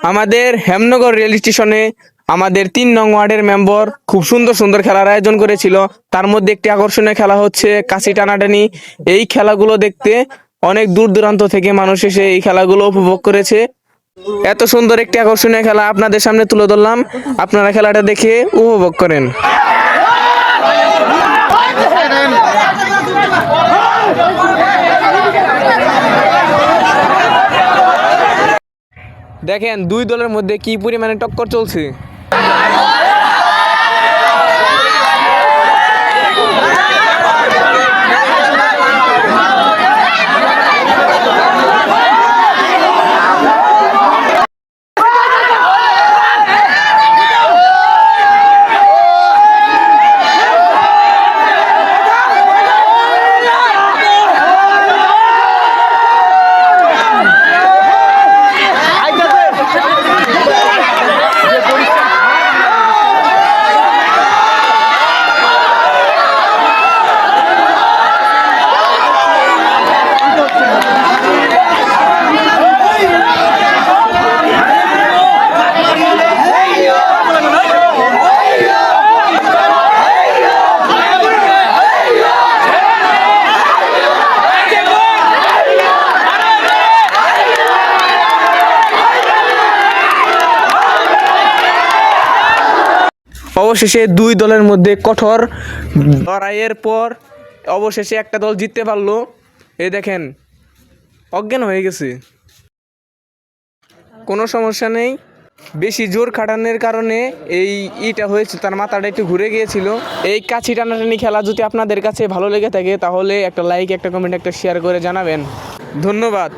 আমাদের হেমনগর রেল স্টেশনে আমাদের 3 নং ওয়ার্ডের মেম্বার খুব সুন্দর সুন্দর খেলার আয়োজন করেছিল। তার মধ্যে একটি আকর্ষণীয় খেলা হচ্ছে কাশি টানাটানি। এই খেলাগুলো দেখতে অনেক দূর দূরান্ত থেকে মানুষ এসে এই খেলাগুলো উপভোগ করেছে। এত সুন্দর একটি আকর্ষণীয় খেলা আপনাদের সামনে তুলে ধরলাম, আপনারা খেলাটা দেখে উপভোগ করেন। দেখেন দুই দলের মধ্যে কি পরিমাণে টক্কর চলছে। অবশেষে দুই দলের মধ্যে কঠোর লড়াইয়ের পর অবশেষে একটা দল জিততে পারলো। এই দেখেন অজ্ঞান হয়ে গেছে, কোনো সমস্যা নেই। বেশি জোর খাটানোর কারণে এইটা হয়েছে, তার মাথাটা একটু ঘুরে গিয়েছিল। এই কাছি টানাটানি খেলা যদি আপনাদের কাছে ভালো লেগে থাকে তাহলে একটা লাইক, একটা কমেন্ট, একটা শেয়ার করে জানাবেন। ধন্যবাদ।